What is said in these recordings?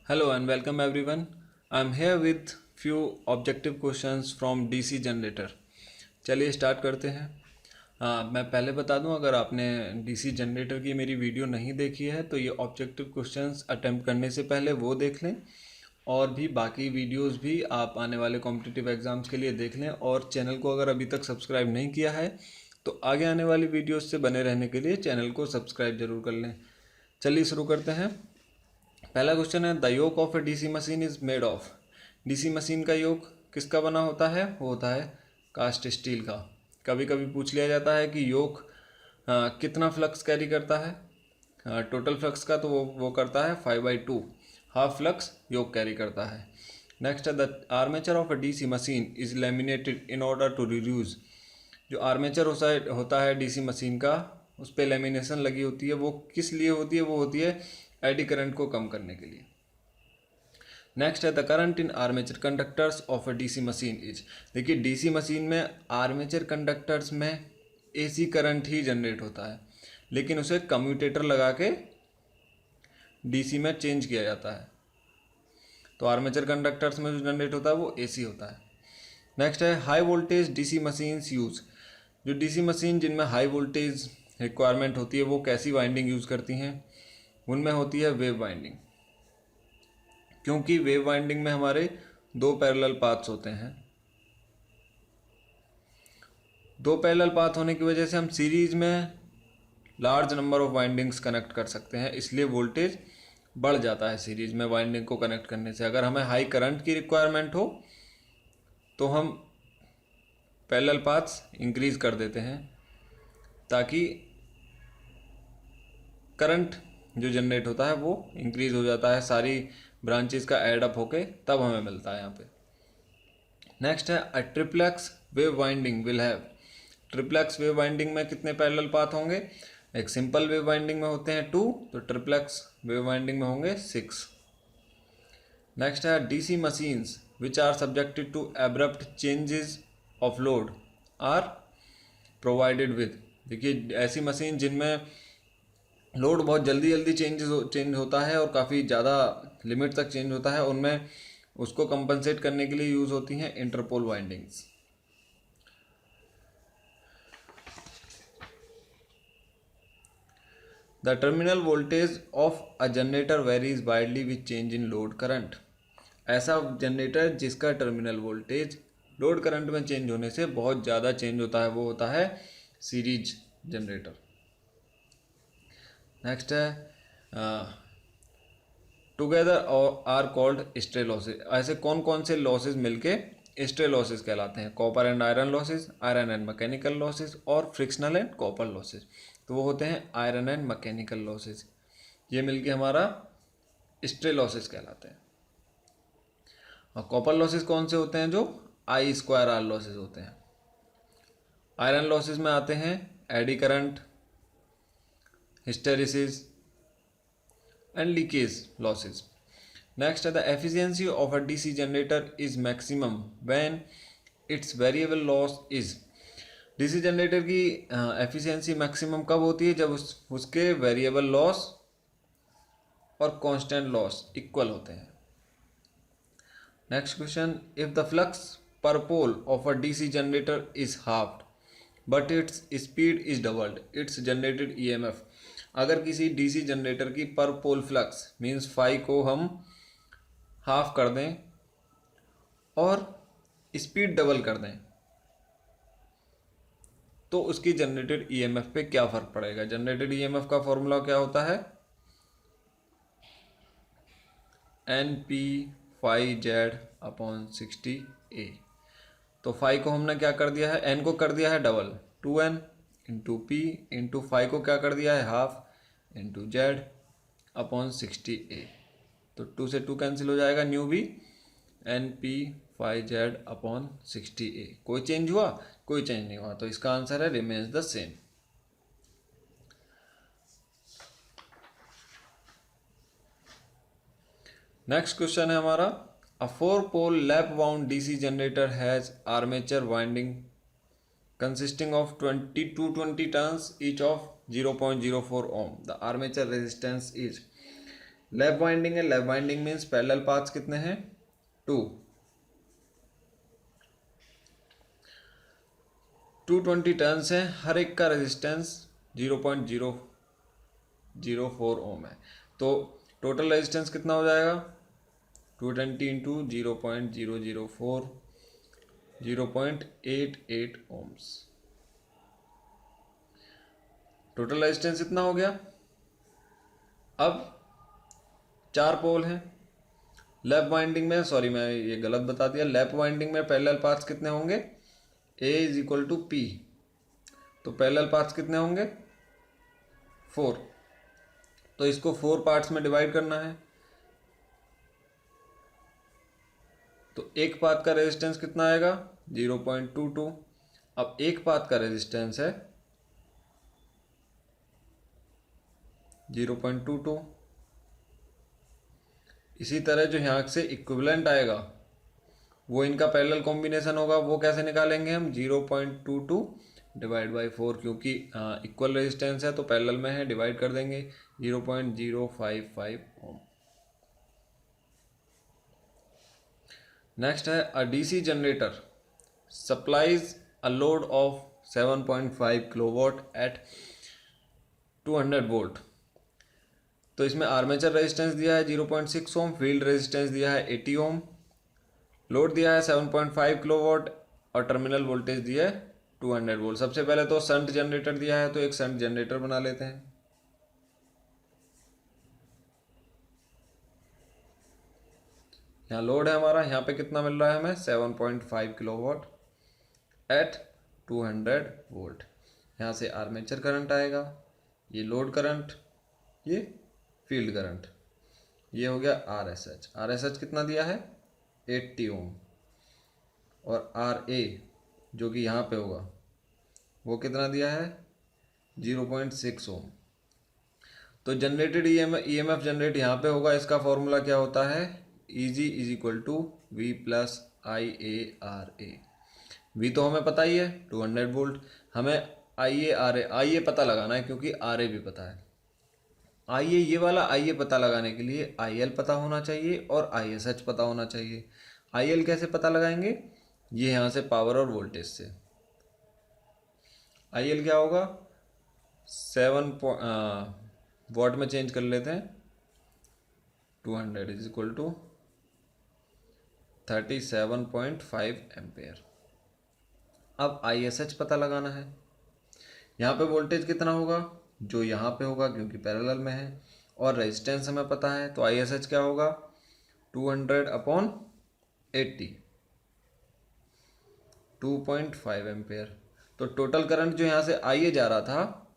Hello and welcome everyone. I'm here with few objective questions from DC generator. चलिए start करते हैं। मैं पहले बता दूं, अगर आपने DC जनरेटर की मेरी वीडियो नहीं देखी है तो ये ऑब्जेक्टिव क्वेश्चंस अटेम्प्ट करने से पहले वो देख लें, और भी बाकी वीडियोस भी आप आने वाले कॉम्पिटिटिव एग्ज़ाम्स के लिए देख लें। और चैनल को अगर अभी तक सब्सक्राइब नहीं किया है तो आगे आने वाली वीडियोस से बने रहने के लिए चैनल को सब्सक्राइब जरूर कर लें। चलिए शुरू करते हैं। पहला क्वेश्चन है, the yoke of a DC machine is made of. DC machine का योक किसका बना होता है? वो होता है कास्ट स्टील का। कभी कभी पूछ लिया जाता है कि योक कितना फ्लक्स कैरी करता है। टोटल फ्लक्स का तो वो करता है 5/2। हाफ फ्लक्स योक कैरी करता है। नेक्स्ट है, the armature of a DC machine is laminated in order to reduce. जो आर्मेचर होता है डीसी मशीन का, उस पर लेमिनेशन लगी होती है। वो किस लिए होती है? वो होती है एडी करंट को कम करने के लिए। नेक्स्ट है, the current in armature conductors of a DC machine is. देखिए, डीसी मशीन में आर्मेचर कंडक्टर्स में एसी करंट ही जनरेट होता है, लेकिन उसे कम्यूटेटर लगा के डीसी में चेंज किया जाता है। तो आर्मेचर कंडक्टर्स में जो जनरेट होता है वो एसी होता है। नेक्स्ट है, high voltage DC machines use. जो डीसी मशीन जिनमें हाई वोल्टेज रिक्वायरमेंट होती है वो कैसी वाइंडिंग यूज़ करती हैं? उनमें होती है वेव वाइंडिंग, क्योंकि वेव वाइंडिंग में हमारे दो पैरेलल पाथ्स होते हैं। दो पैरेलल पाथ होने की वजह से हम सीरीज में large number of windings connect कर सकते हैं, इसलिए वोल्टेज बढ़ जाता है सीरीज में वाइंडिंग को कनेक्ट करने से। अगर हमें हाई करंट की रिक्वायरमेंट हो तो हम पैरेलल पाथ्स इंक्रीज कर देते हैं, ताकि करंट जो जनरेट होता है वो इंक्रीज हो जाता है, सारी ब्रांचेस का ऐड अप होके तब हमें मिलता है यहाँ पे। नेक्स्ट है, a triplex wave winding will have. Triplex wave winding में कितने पैरेलल पाथ होंगे? एक सिंपल वेव वाइंडिंग में होते हैं 2, तो ट्रिप्लेक्स वेव वाइंडिंग में होंगे 6। नेक्स्ट है, DC machines which are subjected to abrupt changes of load are provided with. देखिए, ऐसी मशीन जिनमें लोड बहुत जल्दी जल्दी चेंज होता है और काफ़ी ज़्यादा लिमिट तक चेंज होता है, उनमें उसको कंपनसेट करने के लिए यूज़ होती हैं interpole windings. The terminal voltage of a generator varies widely with change in load current. ऐसा जनरेटर जिसका टर्मिनल वोल्टेज लोड करंट में चेंज होने से बहुत ज़्यादा चेंज होता है, वो होता है सीरीज जनरेटर। नेक्स्ट है, together are called stray losses. ऐसे कौन कौन से लॉसेज मिलके स्ट्रे लॉसेज कहलाते हैं? Copper and iron losses, iron and mechanical losses, और फ्रिक्शनल एंड कॉपर लॉसेज। तो वो होते हैं आयरन एंड मैकेनिकल लॉसेज। ये मिलके हमारा स्ट्रे लॉसेज कहलाते हैं। और कॉपर लॉसेज कौन से होते हैं? जो I²R लॉसेज होते हैं। आयरन लॉसेज में आते हैं eddy current, hysteresis and leakage losses. Next, the efficiency of a DC generator is maximum when its variable loss is। DC generator की एफिशिएंसी मैक्सिमम कब होती है? जब उसके वेरिएबल लॉस और कांस्टेंट लॉस इक्वल होते हैं। Next question, if the flux per pole of a DC generator is halved but its speed is doubled, its generated EMF. अगर किसी डीसी जनरेटर की पर पोल फ्लक्स मींस फाई को हम half कर दें और स्पीड डबल कर दें, तो उसकी जनरेटेड ईएमएफ पे क्या फर्क पड़ेगा? जनरेटेड ईएमएफ का फॉर्मूला क्या होता है? NP φZ/60A। तो फाई को हमने क्या कर दिया है? एन को कर दिया है double, 2n into P into phi को क्या कर दिया है? Half into Z/60A। तो 2 से 2 कैंसिल हो जाएगा, न्यू भी NP φZ/60A। कोई चेंज हुआ? कोई चेंज नहीं हुआ, तो इसका आंसर है remains the same. Next question है हमारा, a 4 pole lap wound DC generator has armature winding consisting of 220 turns each of 0.04 ohm. The armature resistance is। Lap winding है, lap winding means parallel paths कितने हैं, 2। 220 turns हैं, हर एक का resistance 0.004 ओम है, तो टोटल रेजिस्टेंस कितना हो जाएगा, 220 इंटू 0.004, 0.88 ओम्स। टोटल रेजिस्टेंस इतना हो गया। अब 4 पोल हैं लैप वाइंडिंग में, सॉरी मैं ये गलत बता दिया, लैप वाइंडिंग में पैरेलल पाथ्स कितने होंगे, A is equal to P, तो पैरेलल पाथ्स कितने होंगे, 4। तो इसको 4 पार्ट्स में डिवाइड करना है, तो एक पाथ का रेजिस्टेंस कितना आएगा, 0.22। अब एक पाथ का रेजिस्टेंस है 0.22। इसी तरह जो यहाँ से इक्विवेलेंट आएगा वो इनका पैरेलल कॉम्बिनेशन होगा, वो कैसे निकालेंगे हम, 0.22 डिवाइड बाई 4, क्योंकि इक्वल रेजिस्टेंस है तो पैरेलल में है, डिवाइड कर देंगे 0.055 ओम। नेक्स्ट है a DC generator supplies a load of 7.5 kilowatt at 200 volt. तो इसमें आर्मेचर रेजिस्टेंस दिया है 0.6 ओम, फील्ड रेजिस्टेंस दिया है 80 ओम, लोड दिया है 7.5 किलोवाट और टर्मिनल वोल्टेज दिया है 200 वोल्ट। सबसे पहले तो शंट जनरेटर दिया है, तो एक शंट जनरेटर बना लेते हैं। यहाँ लोड है हमारा, यहाँ पे कितना मिल रहा है हमें, 7.5 किलोवाट एट 200 वोल्ट। यहाँ से आर्मेचर करंट आएगा, ये लोड करंट, ये फील्ड करंट, ये हो गया RSH। RSH कितना दिया है, 80 ओम, और RA जो कि यहाँ पे होगा वो कितना दिया है, 0.6 ओम। तो जनरेटेड EMF जनरेट यहाँ पे होगा, इसका फॉर्मूला क्या होता है, EG is equal to V plus IARA। V तो हमें पता ही है 200 वोल्ट, हमें IA पता लगाना है क्योंकि RA भी पता है। ये वाला IA पता लगाने के लिए IL पता होना चाहिए और ISH पता होना चाहिए। IL कैसे पता लगाएंगे, ये यहाँ से पावर और वोल्टेज से। IL क्या होगा, 7 वाट में चेंज कर लेते हैं, 200 इज इक्वल टू 37.5 एम्पेयर। अब ISH पता लगाना है, यहाँ पे वोल्टेज कितना होगा, जो यहाँ पे होगा क्योंकि पैरेलल में है, और रेजिस्टेंस हमें पता है, तो ISH क्या होगा, 200/80, 2.5 एम्पेयर। तो टोटल करंट जो यहाँ से IA जा रहा था,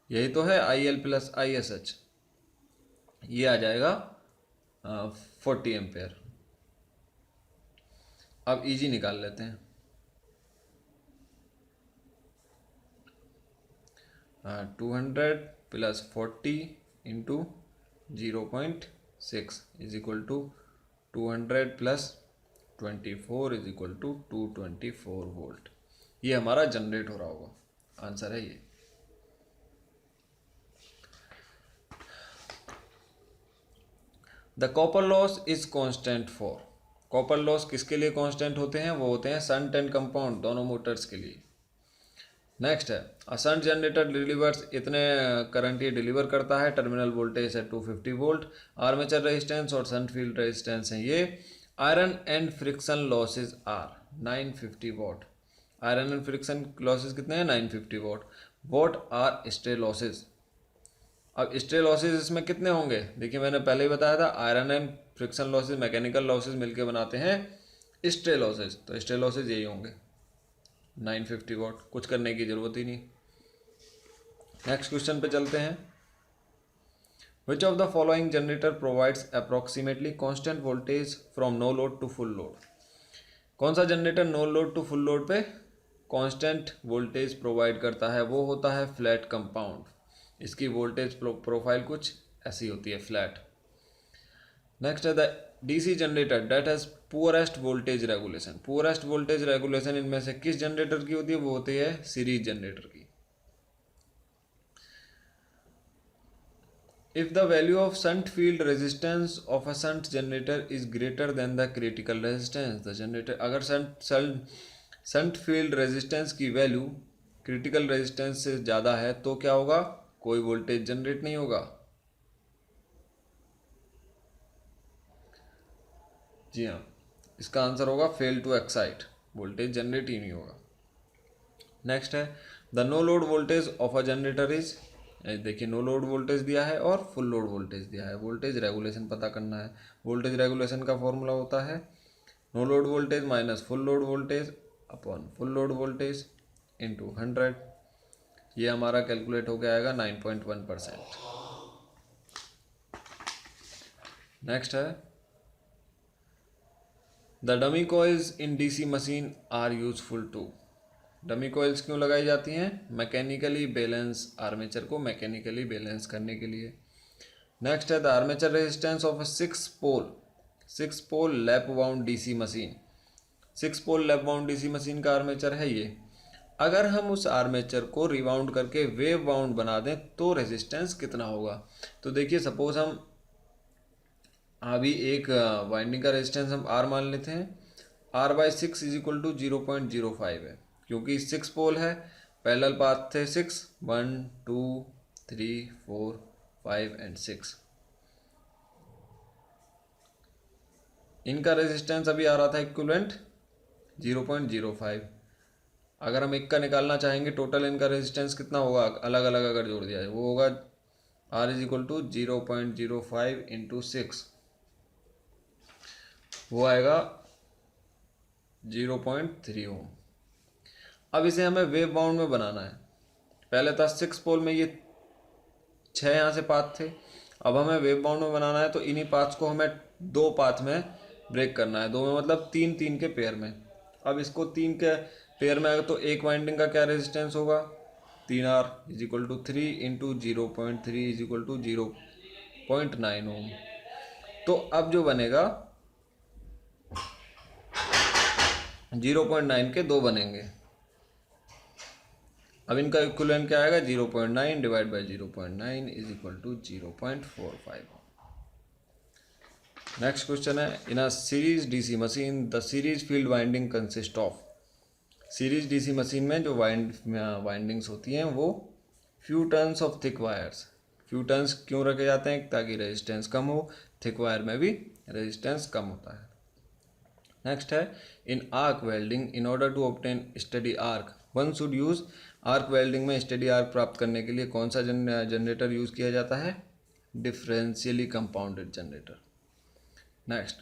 यही तो है IL प्लस ISH, ये आ जाएगा 40 एम्पेयर। अब EG निकाल लेते हैं, 200 plus 40 into 0.6 is equal to 200 plus 24 is equal to 224 volt. ये हमारा जनरेट हो रहा होगा, आंसर है ये। The copper loss is constant for, copper loss किसके लिए कांस्टेंट होते हैं, वो होते हैं शंट एंड कंपाउंड दोनों मोटर्स के लिए। नेक्स्ट है अ शंट जनरेटर डिलीवर्स, इतने करंट ये डिलीवर करता है, टर्मिनल वोल्टेज है 250 वोल्ट, आर्मेचर रेजिस्टेंस और शंट फील्ड रेजिस्टेंस है ये। Iron and friction losses are 950 watt, iron and friction losses कितने हैं, 950 watt. What are stray losses, अब स्ट्रे लॉसेज इसमें कितने होंगे, देखिए मैंने पहले ही बताया था, iron and friction losses mechanical losses मिलके बनाते हैं स्ट्रे लॉसेज, तो स्ट्रे लॉसेज यही होंगे 950 वॉट, कुछ करने की जरूरत ही नहीं। नेक्स्ट क्वेश्चन पे चलते हैं। Which of the following generator provides approximately constant voltage from no load to full load, कौन सा generator no load to full load पे कांस्टेंट वोल्टेज प्रोवाइड करता है, वो होता है फ्लैट कंपाउंड। इसकी वोल्टेज प्रोफाइल कुछ ऐसी होती है, फ्लैट। नेक्स्ट है the DC generator that has poorest voltage regulation, poorest voltage regulation इनमें से किस जनरेटर की होती है, वो होती है सीरीज जनरेटर की। If the value of shunt field resistance of a shunt generator is greater than the critical resistance, the generator, अगर shunt field resistance की वैल्यू क्रिटिकल रेजिस्टेंस से ज़्यादा है तो क्या होगा, कोई वोल्टेज जनरेट नहीं होगा। जी हाँ, इसका आंसर होगा fail to excite, voltage generate ही नहीं होगा। नेक्स्ट है the no load voltage of a generator is, देखिए नो लोड वोल्टेज दिया है और फुल लोड वोल्टेज दिया है, वोल्टेज रेगुलेशन पता करना है। वोल्टेज रेगुलेशन का फॉर्मूला होता है no load voltage minus full load voltage upon full load voltage into 100। ये हमारा कैलकुलेट हो गया आएगा 9.1%। नेक्स्ट है the dummy coils in DC machine are useful to, dummy coils क्यों लगाई जाती हैं, मैकेनिकली बैलेंस, आर्मेचर को मैकेनिकली बैलेंस करने के लिए। नेक्स्ट है the armature resistance of a 6 pole lap wound DC machine, 6 pole lap wound DC machine का आर्मेचर है ये। अगर हम उस आर्मेचर को रिवाउंड करके वेव वाउंड बना दें तो रेजिस्टेंस कितना होगा। तो देखिए सपोज हम अभी एक वाइंडिंग का रेजिस्टेंस हम R मान लेते हैं, R/6 इज इक्वल टू 0.05 है, क्योंकि 6 पोल है, पैरेलल पाथ थे 6, 1 2 3 4 5 एंड 6। इनका रेजिस्टेंस अभी आ रहा था इक्विवेलेंट 0.05। अगर हम एक का निकालना चाहेंगे टोटल इनका रेजिस्टेंस कितना होगा, अलग अलग अगर जोड़ दिया जाए, वो होगा R is equal to 0.05 into 6, वो आएगा 0.3 ओम। अब इसे हमें वेव बाउंड में बनाना है। पहले था 6 पोल में ये 6 यहाँ से पाथ थे, अब हमें वेव बाउंड में बनाना है तो इन्हीं पाथ्स को हमें 2 पाथ में ब्रेक करना है, 2 में मतलब 3 के पेयर में। अब इसको 3 के पेयर में अगर तो एक वाइंडिंग का क्या रेजिस्टेंस होगा, 3R is equal to 3 into 0.3 is equal to 0.9 ohm. तो अब जो बनेगा 0.9 के 2 बनेंगे। अब इनका इक्विवेलेंट क्या आएगा, 0.9 divide by 0.9 is equal to 0.45। Next question है in a series DC machine the series field winding consist of, series DC machine में जो वाइंडिंग्स होती हैं वो few turns of thick wires, few turns क्यों रखे जाते हैं, ताकि रेजिस्टेंस कम हो, थिक वायर में भी रेजिस्टेंस कम होता है। नेक्स्ट है in arc welding in order to obtain steady arc one should use, arc welding में स्टडी आर्क प्राप्त करने के लिए कौन सा जनरेटर यूज किया जाता है, differentially compounded generator. Next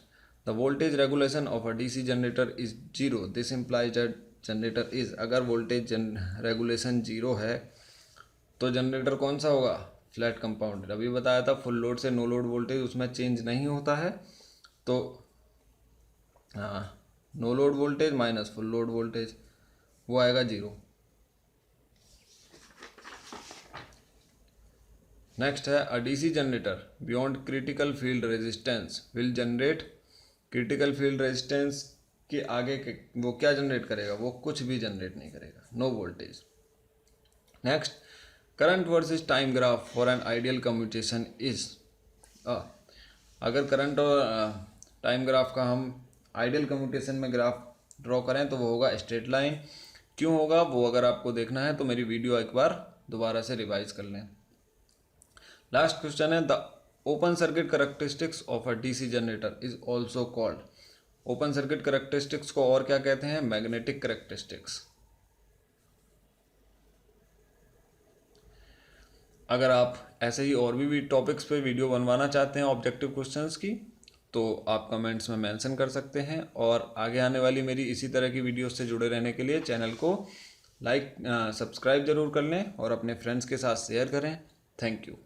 the voltage regulation of a DC generator is 0, this implies that generator is, अगर वोल्टेज रेगुलेशन 0 है तो जनरेटर कौन सा होगा, फ्लैट कंपाउंडेड। अभी बताया था फुल लोड से नो लोड वोल्टेज उसमें चेंज नहीं होता है, तो हाँ no load voltage minus full load voltage वो आएगा 0। नेक्स्ट है a DC generator beyond critical field resistance will generate, critical field resistance के आगे के वो क्या जनरेट करेगा, वो कुछ भी जनरेट नहीं करेगा, no voltage. Next current versus time graph for an ideal commutation is, अगर करंट और टाइम ग्राफ का हम आइडियल कम्यूटेशन में ग्राफ ड्रॉ करें तो वो होगा स्ट्रेट लाइन। क्यों होगा वो अगर आपको देखना है तो मेरी वीडियो एक बार दोबारा से रिवाइज कर लें। लास्ट क्वेश्चन है the open circuit characteristics of a DC generator is also called, open circuit characteristics को और क्या कहते हैं, मैग्नेटिक करेक्टरिस्टिक्स। अगर आप ऐसे ही और भी टॉपिक्स पे वीडियो बनवाना चाहते हैं ऑब्जेक्टिव क्वेश्चंस की तो आप कमेंट्स में मेंशन कर सकते हैं, और आगे आने वाली मेरी इसी तरह की वीडियोस से जुड़े रहने के लिए चैनल को सब्सक्राइब जरूर कर लें और अपने फ्रेंड्स के साथ शेयर करें। Thank you.